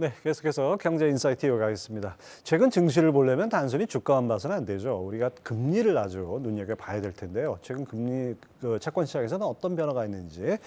네, 계속해서 경제 인사이트 이어가겠습니다. 최근 증시를 보려면 단순히 주가만 봐서는 안 되죠. 우리가 금리를 아주 눈여겨봐야 될 텐데요. 최근 금리 채권 시장에서는 어떤 변화가 있는지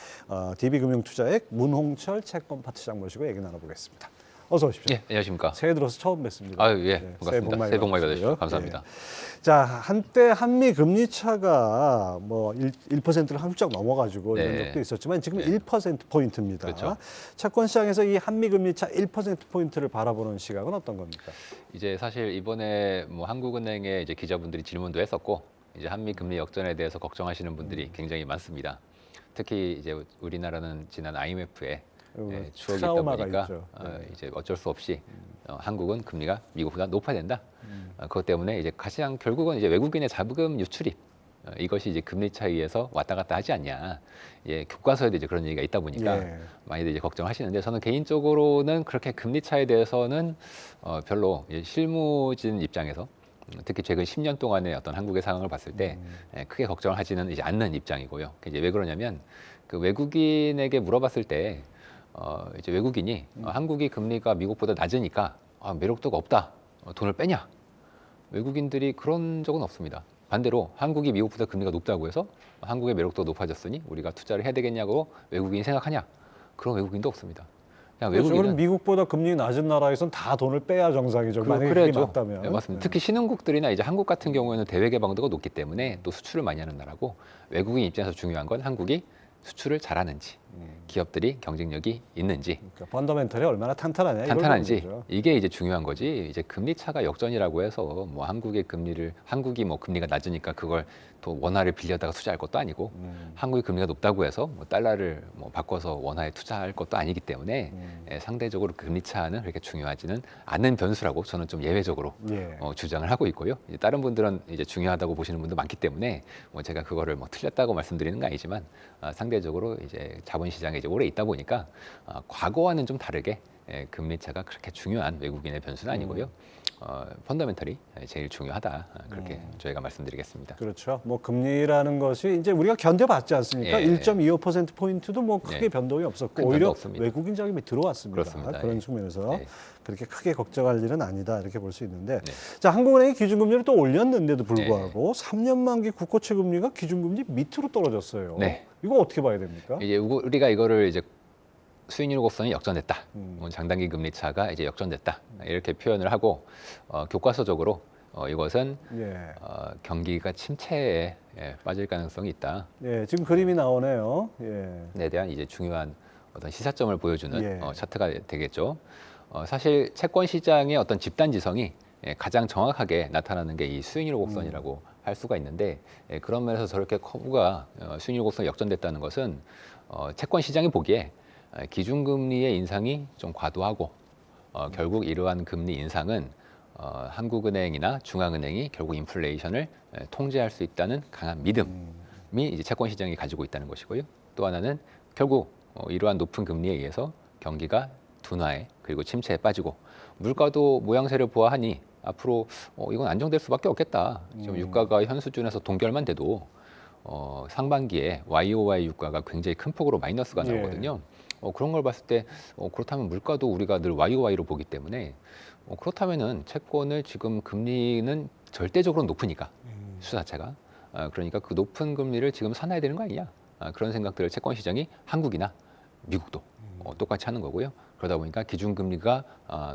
DB금융투자의 문홍철 채권 파트장 모시고 얘기 나눠보겠습니다. 어서 오십시오. 예, 안녕하십니까. 새해 들어서 처음 뵙습니다. 아유, 예, 네, 반갑습니다. 새해 복 많이 받으십시오. 감사합니다. 예. 자, 한때 한미 금리 차가 뭐 1%를 훌쩍 넘어가지고 이런 네. 적도 있었지만 지금 네. 1%포인트입니다. 그렇죠. 채권 시장에서 이 한미 금리 차 1%포인트를 바라보는 시각은 어떤 겁니까? 이제 사실 이번에 뭐 한국은행의 이제 기자분들이 질문도 했었고, 이제 한미 금리 역전에 대해서 걱정하시는 분들이 굉장히 많습니다. 특히 이제 우리나라는 지난 IMF에 추억이 있다 보니까 있죠. 이제 어쩔 수 없이 한국은 금리가 미국보다 높아야 된다. 그것 때문에 이제 가장 결국은 이제 외국인의 자금 유출입 이것이 이제 금리 차이에서 왔다 갔다 하지 않냐. 예, 교과서에도 이제 그런 얘기가 있다 보니까 많이들 이제 걱정하시는데 저는 개인적으로는 그렇게 금리 차이에 대해서는 별로 실무진 입장에서 특히 최근 10년 동안의 어떤 한국의 상황을 봤을 때 크게 걱정을 하지는 이제 않는 입장이고요. 이제 왜 그러냐면 그 외국인에게 물어봤을 때 이제 외국인이 한국이 금리가 미국보다 낮으니까 매력도가 없다. 돈을 빼냐? 외국인들이 그런 적은 없습니다. 반대로 한국이 미국보다 금리가 높다고 해서 한국의 매력도가 높아졌으니 우리가 투자를 해야 되겠냐고 외국인이 생각하냐? 그런 외국인도 없습니다. 그냥 외국인은 미국보다 금리 낮은 나라에선 다 돈을 빼야 정상이죠. 만약에 그게 맞다면. 네, 맞습니다. 특히 신흥국들이나 이제 한국 같은 경우에는 대외 개방도가 높기 때문에 또 수출을 많이 하는 나라고 외국인 입장에서 중요한 건 한국이 수출을 잘하는지 기업들이 경쟁력이 있는지 그러니까 펀더멘털이 얼마나 탄탄한지 이게 이제 중요한 거지. 이제 금리 차가 역전이라고 해서 뭐 한국이 뭐 금리가 낮으니까 그걸 또 원화를 빌려다가 투자할 것도 아니고 한국이 금리가 높다고 해서 뭐 달러를 뭐 바꿔서 원화에 투자할 것도 아니기 때문에 상대적으로 금리 차는 그렇게 중요하지는 않은 변수라고 저는 좀 예외적으로 주장을 하고 있고요. 이제 다른 분들은 이제 중요하다고 보시는 분도 많기 때문에 뭐 제가 그거를 뭐 틀렸다고 말씀드리는 건 아니지만 상대적으로 이제 자본시장에 이제 오래 있다 보니까 과거와는 좀 다르게 금리 차가 그렇게 중요한 외국인의 변수는 아니고요. 펀더멘털이 제일 중요하다. 그렇게 저희가 말씀드리겠습니다. 그렇죠. 뭐 금리라는 것이 이제 우리가 견뎌봤지 않습니까? 1.25%포인트도 뭐 크게 변동이 없었고 오히려 없습니다. 외국인 자금이 들어왔습니다. 그렇습니다. 그런 측면에서 그렇게 크게 걱정할 일은 아니다 이렇게 볼 수 있는데 자, 한국은행이 기준금리를 또 올렸는데도 불구하고 3년 만기 국고채 금리가 기준금리 밑으로 떨어졌어요. 이거 어떻게 봐야 됩니까? 이제 우리가 이거를 이제 수익률 곡선이 역전됐다. 장단기 금리 차가 이제 역전됐다. 이렇게 표현을 하고 교과서적으로 이것은 경기가 침체에 빠질 가능성이 있다. 지금 그림이 나오네요. 에 대한 이제 중요한 어떤 시사점을 보여주는 차트가 되겠죠. 사실 채권 시장의 어떤 집단 지성이 가장 정확하게 나타나는 게 이 수익률 곡선이라고 할 수가 있는데 그런 면에서 저렇게 커브가 수익률 곡선이 역전됐다는 것은 채권 시장이 보기에 기준금리의 인상이 좀 과도하고 결국 이러한 금리 인상은 한국은행이나 중앙은행이 결국 인플레이션을 통제할 수 있다는 강한 믿음이 이제 채권 시장이 가지고 있다는 것이고요. 또 하나는 결국 이러한 높은 금리에 의해서 경기가 둔화에 그리고 침체에 빠지고 물가도 모양새를 보아하니 앞으로 이건 안정될 수밖에 없겠다. 지금 유가가 현 수준에서 동결만 돼도 상반기에 YOY 유가가 굉장히 큰 폭으로 마이너스가 나오거든요. 그런 걸 봤을 때 그렇다면 물가도 우리가 늘 YOY로 보기 때문에 그렇다면은 채권을 지금 금리는 절대적으로 높으니까 수 자체가 그러니까 그 높은 금리를 지금 사놔야 되는 거 아니냐 그런 생각들을 채권 시장이 한국이나 미국도 똑같이 하는 거고요. 그러다 보니까 기준금리가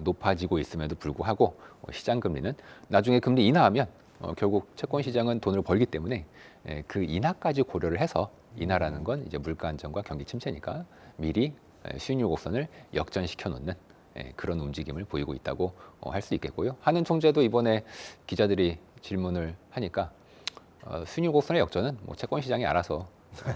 높아지고 있음에도 불구하고 시장금리는 나중에 금리 인하하면 결국 채권 시장은 돈을 벌기 때문에 그 인하까지 고려를 해서 인하라는 건 이제 물가 안정과 경기 침체니까 미리 수익률 곡선을 역전시켜 놓는 그런 움직임을 보이고 있다고 할 수 있겠고요. 한은 총재도 이번에 기자들이 질문을 하니까 수익률 곡선의 역전은 뭐 채권 시장이 알아서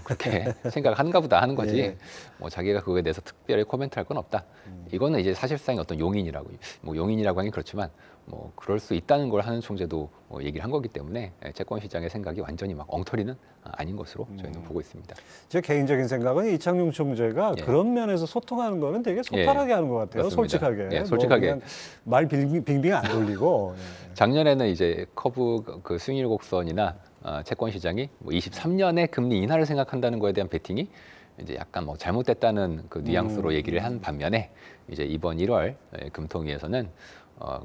그렇게 생각하는가 보다 하는 거지 뭐 자기가 그거에 대해서 특별히 코멘트할 건 없다. 이거는 이제 사실상의 어떤 용인이라고 뭐 용인이라고 하긴 그렇지만 뭐 그럴 수 있다는 걸 하는 총재도 얘기를 한 거기 때문에 채권 시장의 생각이 완전히 막 엉터리는 아닌 것으로 저희는 보고 있습니다. 제 개인적인 생각은 이창용 총재가 그런 면에서 소통하는 거는 되게 소탈하게 하는 것 같아요. 맞습니다. 솔직하게. 솔직하게. 뭐 말 빙빙 안 돌리고. 작년에는 이제 커브 그 수익률 곡선이나 채권 시장이 뭐 23년에 금리 인하를 생각한다는 거에 대한 베팅이 이제 약간 뭐 잘못됐다는 그 뉘앙스로 얘기를 한 반면에 이제 이번 1월 금통위에서는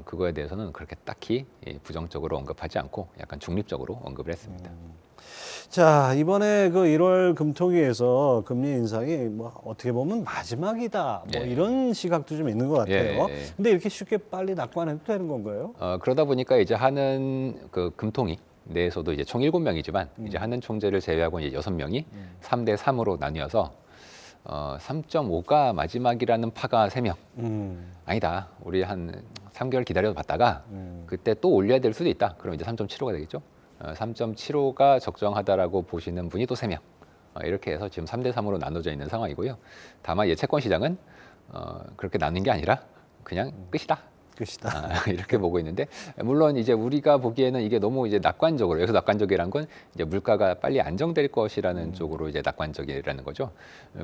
그거에 대해서는 그렇게 딱히 부정적으로 언급하지 않고 약간 중립적으로 언급을 했습니다. 자, 이번에 그 1월 금통위에서 금리 인상이 뭐 어떻게 보면 마지막이다. 뭐 예. 이런 시각도 좀 있는 것 같아요. 예. 근데 이렇게 쉽게 빨리 낙관해도 되는 건가요? 그러다 보니까 이제 하는 그 금통위 내에서도 이제 총 7명이지만 이제 하는 총재를 제외하고 이제 6명이 3대 3으로 나뉘어서 3.5가 마지막이라는 파가 3명. 아니다. 우리 한 3개월 기다려 봤다가 그때 또 올려야 될 수도 있다. 그럼 이제 3.75가 되겠죠. 3.75가 적정하다라고 보시는 분이 또 3명. 이렇게 해서 지금 3대 3으로 나눠져 있는 상황이고요. 다만 이제 채권 시장은 그렇게 나눈 게 아니라 그냥 끝이다. 이렇게 보고 있는데, 물론 이제 우리가 보기에는 이게 너무 이제 낙관적으로, 여기서 낙관적이란 건 이제 물가가 빨리 안정될 것이라는 쪽으로 이제 낙관적이라는 거죠.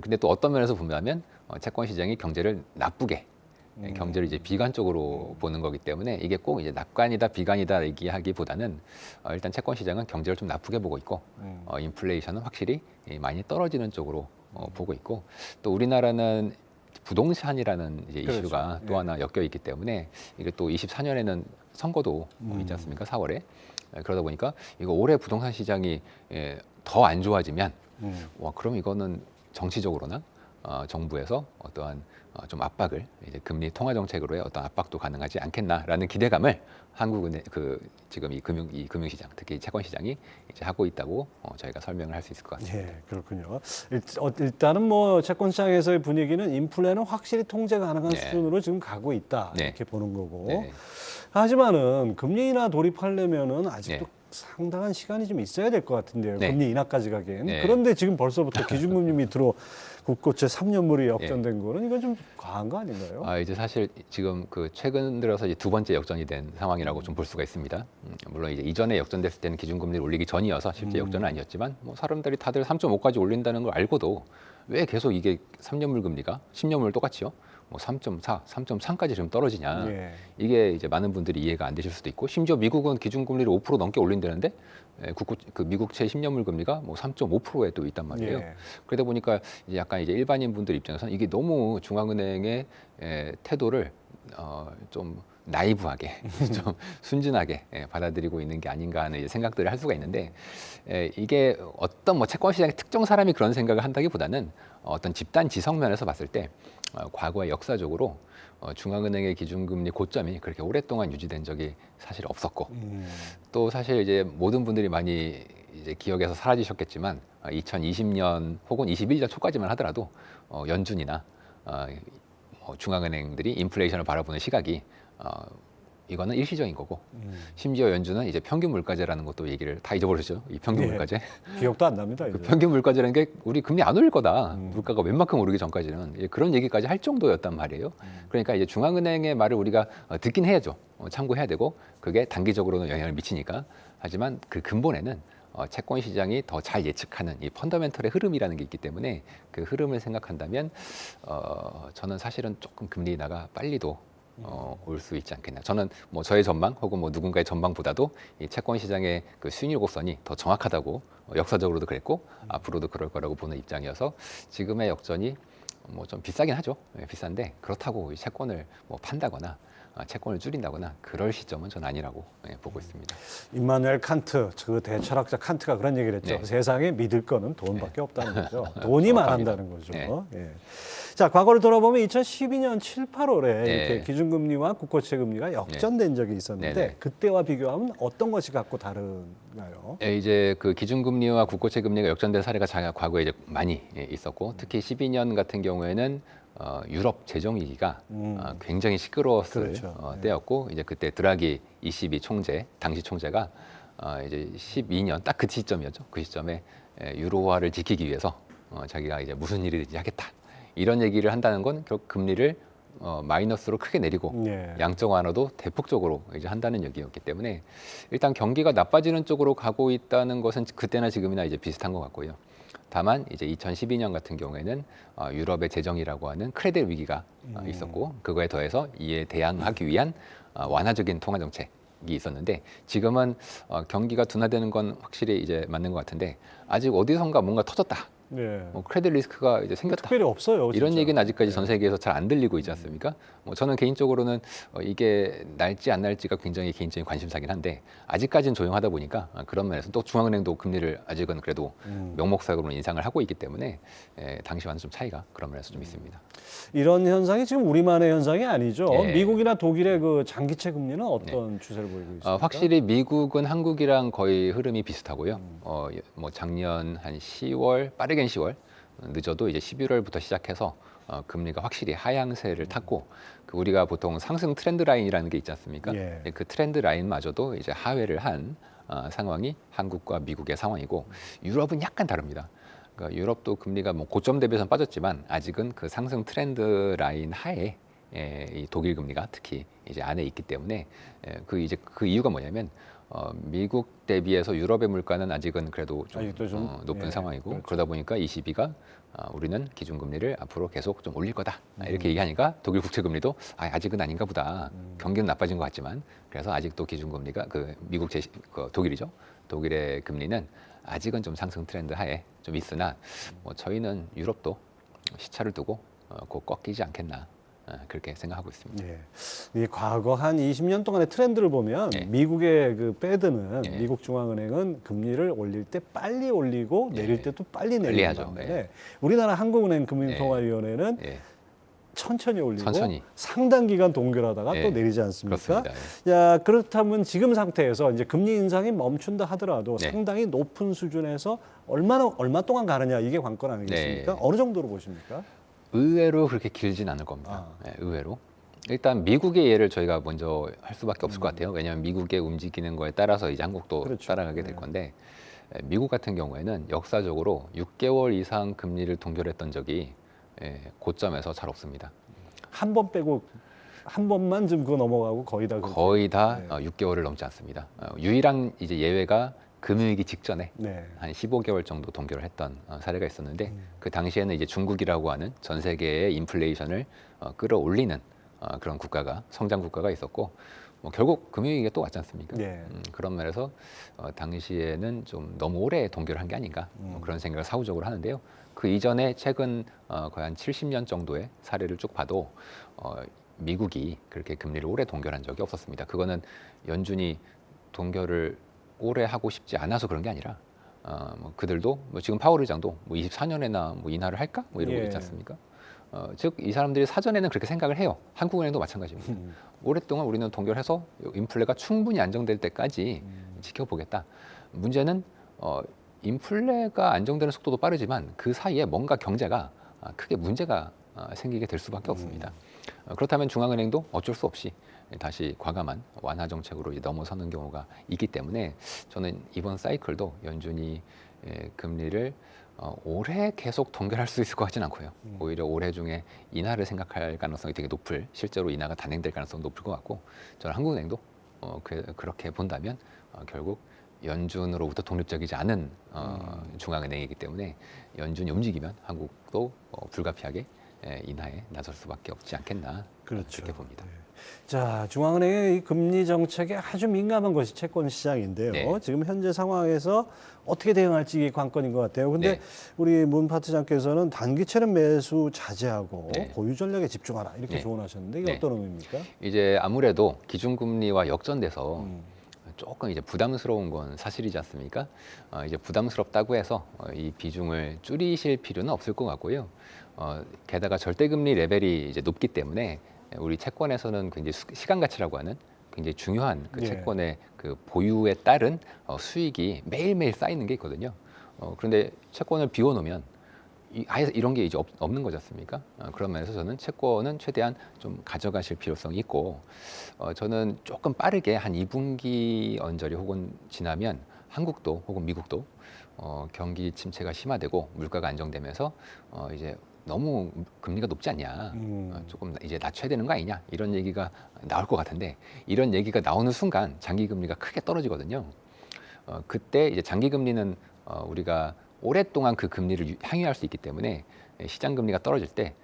근데 또 어떤 면에서 보면 채권 시장이 경제를 나쁘게, 경제를 이제 비관적으로 보는 거기 때문에 이게 꼭 이제 낙관이다 비관이다 얘기하기보다는 일단 채권 시장은 경제를 좀 나쁘게 보고 있고 인플레이션은 확실히 많이 떨어지는 쪽으로 보고 있고, 또 우리나라는 부동산이라는 이제 그렇죠. 이슈가 또 하나 엮여 있기 때문에 이게 또 24년에는 선거도 있지 않습니까? 4월에. 그러다 보니까 이거 올해 부동산 시장이 더 안 좋아지면 와, 그럼 이거는 정치적으로나 정부에서 어떠한 좀 압박을, 이제 금리 통화 정책으로의 어떤 압박도 가능하지 않겠나라는 기대감을 한국은행 지금 이 금융시장, 특히 채권 시장이 이제 하고 있다고 저희가 설명을 할 수 있을 것 같습니다. 예, 그렇군요. 일단은 뭐 채권 시장에서의 분위기는 인플레는 확실히 통제 가능한 네. 수준으로 지금 가고 있다. 네. 이렇게 보는 거고. 네. 하지만은 금리 인하 돌입하려면은 아직도 네. 상당한 시간이 좀 있어야 될 것 같은데요. 네. 금리 인하까지 가기엔. 네. 그런데 지금 벌써부터 기준금리 밑으로 국고채 3년물이 역전된 거는 이건 좀 과한 거 아닌가요? 이제 사실 지금 그 최근 들어서 이제 두 번째 역전이 된 상황이라고 좀 볼 수가 있습니다. 물론 이제 이전에 역전됐을 때는 기준금리를 올리기 전이어서 실제 역전은 아니었지만, 뭐 사람들이 다들 3.5까지 올린다는 걸 알고도 왜 계속 이게 3년물 금리가 10년물 똑같이요? 뭐 3.4, 3.3까지 지금 떨어지냐. 예. 이게 이제 많은 분들이 이해가 안 되실 수도 있고, 심지어 미국은 기준금리를 5% 넘게 올린다는데 그 미국채 10년물 금리가 뭐 3.5%에 또 있단 말이에요. 예. 그러다 보니까 이제 약간 이제 일반인 분들 입장에서는 이게 너무 중앙은행의 태도를 좀 나이브하게, 좀 순진하게 받아들이고 있는 게 아닌가 하는 이제 생각들을 할 수가 있는데, 이게 어떤 뭐 채권 시장의 특정 사람이 그런 생각을 한다기보다는 어떤 집단 지성면에서 봤을 때 과거에 역사적으로 중앙은행의 기준금리 고점이 그렇게 오랫동안 유지된 적이 사실 없었고, 또 사실 이제 모든 분들이 많이 이제 기억에서 사라지셨겠지만 2020년 혹은 21년 초까지만 하더라도 연준이나 중앙은행들이 인플레이션을 바라보는 시각이 이거는 일시적인 거고, 심지어 연준은 이제 평균 물가제라는 것도 얘기를 다 잊어버리죠. 이 평균 예. 물가제. 기억도 안 납니다. 그 이제. 평균 물가제라는 게 우리 금리 안 올릴 거다. 물가가 웬만큼 오르기 전까지는 그런 얘기까지 할 정도였단 말이에요. 그러니까 이제 중앙은행의 말을 우리가 듣긴 해야죠. 참고해야 되고, 그게 단기적으로는 영향을 미치니까. 하지만 그 근본에는 채권 시장이 더 잘 예측하는 이 펀더멘털의 흐름이라는 게 있기 때문에 그 흐름을 생각한다면 저는 사실은 조금 금리 인하가 빨리도 올 수 있지 않겠나. 저는 뭐 저의 전망 혹은 뭐 누군가의 전망보다도 이 채권 시장의 그 수익률 곡선이 더 정확하다고 역사적으로도 그랬고 앞으로도 그럴 거라고 보는 입장이어서, 지금의 역전이 뭐 좀 비싸긴 하죠. 비싼데 그렇다고 이 채권을 뭐 판다거나 채권을 줄인다거나 그럴 시점은 전 아니라고 보고 있습니다. 임마누엘 칸트, 그 대철학자 칸트가 그런 얘기를 했죠. 네. 세상에 믿을 거는 돈밖에 없다는 거죠. 돈이 정확합니다. 말한다는 거죠. 네. 예. 자, 과거를 돌아보면 2012년 7, 8월에 네. 이렇게 기준금리와 국고채 금리가 역전된 적이 있었는데 네네. 그때와 비교하면 어떤 것이 갖고 다른가요? 이제 그 기준금리와 국고채 금리가 역전된 사례가 과거에 이제 많이 있었고, 특히 12년 같은 경우에는 유럽 재정 위기가 굉장히 시끄러웠을 그렇죠. 때였고, 이제 그때 드라기 ECB 총재, 당시 총재가 이제 12년 딱 그 시점이었죠. 그 시점에 유로화를 지키기 위해서 자기가 이제 무슨 일이든지 하겠다, 이런 얘기를 한다는 건 결국 금리를 마이너스로 크게 내리고 예. 양적 완화도 대폭적으로 이제 한다는 얘기였기 때문에, 일단 경기가 나빠지는 쪽으로 가고 있다는 것은 그때나 지금이나 이제 비슷한 것 같고요. 다만 이제 2012년 같은 경우에는 유럽의 재정이라고 하는 크레딧 위기가 있었고, 그거에 더해서 이에 대항하기 위한 완화적인 통화 정책이 있었는데, 지금은 경기가 둔화되는 건 확실히 이제 맞는 것 같은데, 아직 어디선가 뭔가 터졌다, 네. 뭐 크레딧 리스크가 이제 생겼다. 특별히 없어요. 이런 진짜. 얘기는 아직까지 네. 전 세계에서 잘 안 들리고 있지 않습니까? 뭐 저는 개인적으로는 이게 날지 안 날지가 굉장히 개인적인 관심사긴 한데 아직까지는 조용하다 보니까 그런 면에서 또 중앙은행도 금리를 아직은 그래도 명목상으로 인상을 하고 있기 때문에 당시와는 좀 차이가 그런 면에서 좀 있습니다. 이런 현상이 지금 우리만의 현상이 아니죠. 예. 미국이나 독일의 그 장기채 금리는 어떤 추세를 보이고 있습니까? 확실히 미국은 한국이랑 거의 흐름이 비슷하고요. 뭐 작년 한 10월, 빠르게는 10월, 늦어도 이제 11월부터 시작해서 금리가 확실히 하향세를 탔고 그 우리가 보통 상승 트렌드 라인이라는 게 있지 않습니까? 예. 그 트렌드 라인마저도 이제 하회를 한 상황이 한국과 미국의 상황이고 유럽은 약간 다릅니다. 그러니까 유럽도 금리가 뭐 고점 대비해서는 빠졌지만 아직은 그 상승 트렌드 라인 하에 이 독일 금리가 특히 이제 안에 있기 때문에 그 이제 그 이유가 뭐냐면 미국 대비해서 유럽의 물가는 아직은 그래도 좀, 아직도 좀, 높은 예, 상황이고 그렇죠. 그러다 보니까 ECB가 우리는 기준금리를 앞으로 계속 좀 올릴 거다 이렇게 얘기하니까 독일 국채금리도 아직은 아닌가 보다 경기는 나빠진 것 같지만 그래서 아직도 기준금리가 그 미국 그 독일이죠 독일의 금리는 아직은 좀 상승 트렌드 하에 좀 있으나 뭐 저희는 유럽도 시차를 두고 곧 꺾이지 않겠나 그렇게 생각하고 있습니다. 예. 이 과거 한 20년 동안의 트렌드를 보면 예. 미국의 그 패드는 예. 미국 중앙은행은 금리를 올릴 때 빨리 올리고 예. 내릴 때 또 빨리 빨리 내리는 하죠. 반면에 우리나라 한국은행 금융통화위원회는 예. 천천히 올리고 천천히. 상당 기간 동결하다가 예. 또 내리지 않습니까? 그렇습니다. 야, 그렇다면 지금 상태에서 이제 금리 인상이 멈춘다 하더라도 네. 상당히 높은 수준에서 얼마 동안 가느냐 이게 관건 아니겠습니까? 네. 어느 정도로 보십니까? 의외로 그렇게 길진 않을 겁니다. 의외로. 일단 미국의 예를 저희가 먼저 할 수밖에 없을 것 같아요. 왜냐하면 미국의 움직이는 거에 따라서 이제 한국도 그렇죠. 따라가게 될 건데 미국 같은 경우에는 역사적으로 6개월 이상 금리를 동결했던 적이 고점에서 잘 없습니다. 한 번 빼고 한 번만 좀 그거 넘어가고 거의 다 그렇죠. 거의 다 네. 6개월을 넘지 않습니다. 유일한 이제 예외가 금융위기 직전에 네. 한 15개월 정도 동결을 했던 사례가 있었는데 그 당시에는 이제 중국이라고 하는 전 세계의 인플레이션을 끌어올리는 그런 국가가 성장 국가가 있었고 뭐 결국 금융위기가 또 왔지 않습니까? 네. 그런 면에서 당시에는 좀 너무 오래 동결을 한 게 아닌가 뭐 그런 생각을 사후적으로 하는데요. 그 이전에 최근 거의 한 70년 정도의 사례를 쭉 봐도 미국이 그렇게 금리를 오래 동결한 적이 없었습니다. 그거는 연준이 동결을 오래 하고 싶지 않아서 그런 게 아니라 뭐 그들도 뭐 지금 파월 의장도 뭐 24년에나 뭐 인하를 할까 뭐 이러고 예. 있지 않습니까? 즉 이 사람들이 사전에는 그렇게 생각을 해요. 한국은행도 마찬가지입니다. 오랫동안 우리는 동결해서 인플레가 충분히 안정될 때까지 지켜보겠다. 문제는 인플레가 안정되는 속도도 빠르지만 그 사이에 뭔가 경제가 크게 문제가 생기게 될 수밖에 없습니다. 그렇다면 중앙은행도 어쩔 수 없이 다시 과감한 완화 정책으로 이제 넘어서는 경우가 있기 때문에 저는 이번 사이클도 연준이 금리를 올해 계속 동결할 수 있을 것 같지는 않고요. 오히려 올해 중에 인하를 생각할 가능성이 되게 높을, 실제로 인하가 단행될 가능성이 높을 것 같고 저는 한국은행도 그렇게 본다면 결국 연준으로부터 독립적이지 않은 중앙은행이기 때문에 연준이 움직이면 한국도 불가피하게 인하에 나설 수밖에 없지 않겠나 그렇죠. 그렇게 봅니다. 자, 중앙은행의 이 금리 정책에 아주 민감한 것이 채권 시장인데요. 네. 지금 현재 상황에서 어떻게 대응할지 관건인 것 같아요. 근데 네. 우리 문 파트장께서는 단기채는 매수 자제하고 네. 보유 전략에 집중하라 이렇게 네. 조언하셨는데 이게 네. 어떤 의미입니까? 이제 아무래도 기준금리와 역전돼서 조금 이제 부담스러운 건 사실이지 않습니까? 이제 부담스럽다고 해서 이 비중을 줄이실 필요는 없을 것 같고요. 게다가 절대금리 레벨이 이제 높기 때문에 우리 채권에서는 굉장히 시간 가치라고 하는 굉장히 중요한 그 예. 채권의 그 보유에 따른 수익이 매일매일 쌓이는 게 있거든요. 그런데 채권을 비워놓으면 아예 이런 게 이제 없는 거지 않습니까? 그런 면에서 저는 채권은 최대한 좀 가져가실 필요성이 있고 저는 조금 빠르게 한 2분기 언저리 혹은 지나면 한국도 혹은 미국도 경기 침체가 심화되고 물가가 안정되면서 이제 너무 금리가 높지 않냐, 조금 이제 낮춰야 되는 거 아니냐 이런 얘기가 나올 것 같은데 이런 얘기가 나오는 순간 장기 금리가 크게 떨어지거든요. 그때 이제 장기 금리는 우리가 오랫동안 그 금리를 향유할 수 있기 때문에 시장 금리가 떨어질 때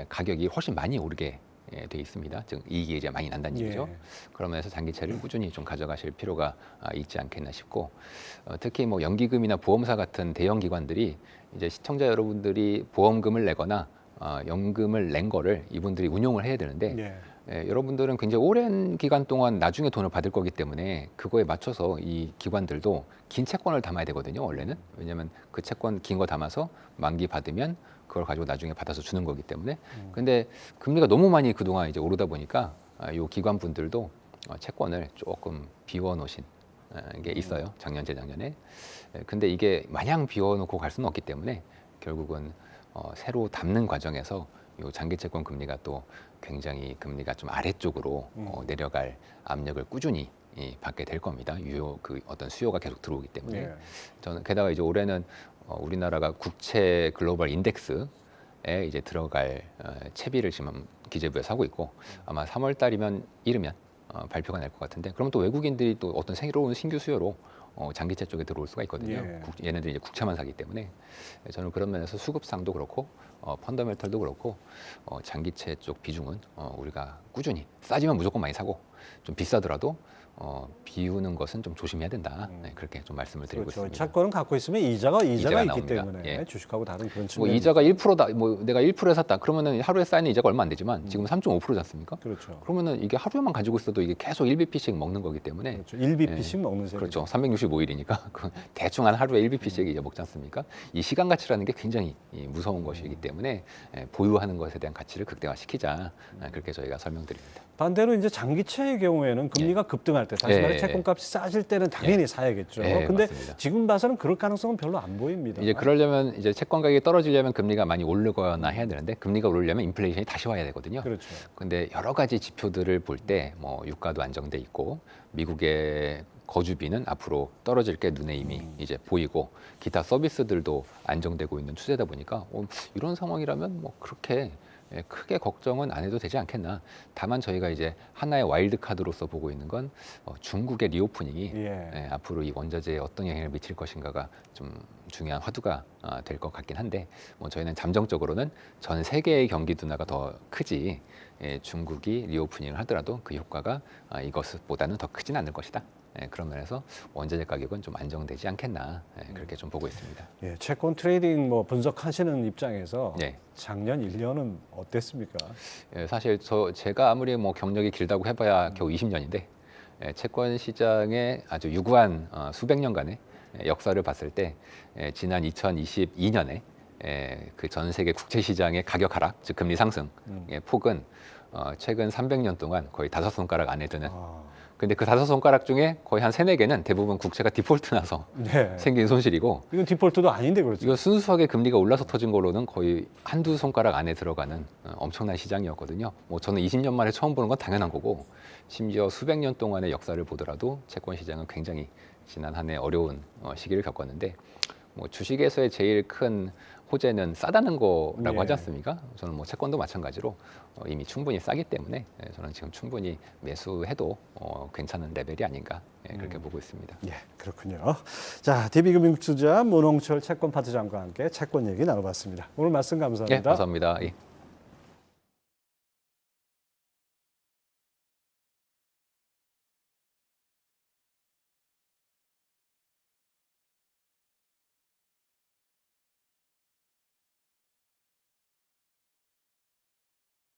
가격이 훨씬 많이 오르게 돼 있습니다. 즉 이익이 이제 많이 난다는 얘기죠. 예. 그러면서 장기채를 꾸준히 좀 가져가실 필요가 있지 않겠나 싶고 특히 뭐 연기금이나 보험사 같은 대형 기관들이 이제 시청자 여러분들이 보험금을 내거나 연금을 낸 거를 이분들이 운용을 해야 되는데 여러분들은 굉장히 오랜 기간 동안 나중에 돈을 받을 거기 때문에 그거에 맞춰서 이 기관들도 긴 채권을 담아야 되거든요. 원래는 왜냐하면 그 채권 긴 거 담아서 만기 받으면 그걸 가지고 나중에 받아서 주는 거기 때문에. 근데 금리가 너무 많이 그동안 이제 오르다 보니까 이 기관분들도 채권을 조금 비워놓으신 게 있어요. 작년, 재작년에. 근데 이게 마냥 비워놓고 갈 수는 없기 때문에 결국은 새로 담는 과정에서 이 장기 채권 금리가 또 굉장히 금리가 좀 아래쪽으로 내려갈 압력을 꾸준히 받게 될 겁니다. 그 어떤 수요가 계속 들어오기 때문에. 저는 게다가 이제 올해는 우리나라가 국채 글로벌 인덱스에 이제 들어갈 채비를 지금 기재부에 사고 있고 아마 3월 달이면 이르면 발표가 날 것 같은데 그러면 또 외국인들이 또 어떤 새로운 신규 수요로 장기채 쪽에 들어올 수가 있거든요. 얘네들이 이제 국채만 사기 때문에 저는 그런 면에서 수급상도 그렇고 펀더멘털도 그렇고 장기채 쪽 비중은 우리가 꾸준히 싸지면 무조건 많이 사고 좀 비싸더라도 비우는 것은 좀 조심해야 된다. 그렇게 좀 말씀을 드리고 그렇죠. 있습니다. 채권은 갖고 있으면 이자가 있기 나옵니다. 때문에 예. 주식하고 다른 그런 뭐 측면이 이자가 1%다. 뭐 내가 1%에 샀다. 그러면은 하루에 쌓이는 이자가 얼마 안 되지만 지금 3.5%지 않습니까? 그렇죠. 그러면은 이게 하루에만 가지고 있어도 이게 계속 1bp씩 먹는 거기 때문에 그렇죠. 1bp씩 먹는 셈이죠. 그렇죠. 365일이니까 대충 한 하루에 1bp씩 이제 먹지 않습니까? 이 시간 가치라는 게 굉장히 무서운 것이기 때문에 보유하는 것에 대한 가치를 극대화시키자. 그렇게 저희가 설명드립니다. 반대로 이제 장기채의 경우에는 금리가 급등할 때, 다시 말해 채권값이 싸질 때는 당연히 사야겠죠. 근데 맞습니다. 지금 봐서는 그럴 가능성은 별로 안 보입니다. 이제 그러려면 이제 채권 가격이 떨어지려면 금리가 많이 오르거나 해야 되는데 금리가 오르려면 인플레이션이 다시 와야 되거든요. 그렇죠. 근데 여러 가지 지표들을 볼 때 뭐 유가도 안정돼 있고 미국의 거주비는 앞으로 떨어질 게 눈에 이미 이제 보이고 기타 서비스들도 안정되고 있는 추세다 보니까 이런 상황이라면 뭐 그렇게 크게 걱정은 안 해도 되지 않겠나. 다만 저희가 이제 하나의 와일드 카드로서 보고 있는 건 중국의 리오프닝이 앞으로 이 원자재에 어떤 영향을 미칠 것인가가 좀 중요한 화두가 될 것 같긴 한데 뭐 저희는 잠정적으로는 전 세계의 경기 둔화가 더 크지 중국이 리오프닝을 하더라도 그 효과가 이것보다는 더 크진 않을 것이다. 그런 면에서 원자재 가격은 좀 안정되지 않겠나 그렇게 좀 보고 있습니다. 채권 트레이딩 뭐 분석하시는 입장에서 네. 작년 1년은 어땠습니까? 사실 제가 아무리 뭐 경력이 길다고 해봐야 겨우 20년인데 채권 시장의 아주 유구한 수백 년간의 역사를 봤을 때 지난 2022년에 그 전 세계 국채 시장의 가격 하락, 즉 금리 상승의 폭은 최근 300년 동안 거의 5손가락 안에 드는. 근데 그 5손가락 중에 거의 한 3-4개는 대부분 국채가 디폴트 나서 생긴 손실이고 이건 디폴트도 아닌데 그렇죠. 이거 순수하게 금리가 올라서 터진 걸로는 거의 한두 손가락 안에 들어가는 엄청난 시장이었거든요. 뭐 저는 20년 만에 처음 보는 건 당연한 거고 심지어 수백 년 동안의 역사를 보더라도 채권 시장은 굉장히 지난 한 해 어려운 시기를 겪었는데 뭐 주식에서의 제일 큰 호재는 싸다는 거라고 하지 않습니까? 저는 뭐 채권도 마찬가지로 이미 충분히 싸기 때문에 저는 지금 충분히 매수해도 괜찮은 레벨이 아닌가 그렇게 보고 있습니다. 그렇군요. 자, DB금융투자 문홍철 채권파트장과 함께 채권 얘기 나눠봤습니다. 오늘 말씀 감사합니다. 감사합니다.